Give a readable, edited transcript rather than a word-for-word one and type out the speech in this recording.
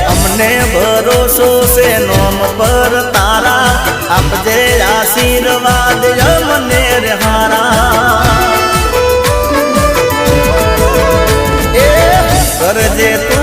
અમને ભરોસો છે નોમ પર તારા આપજે આશીર્વાદ અમને રે હારા કરજે તું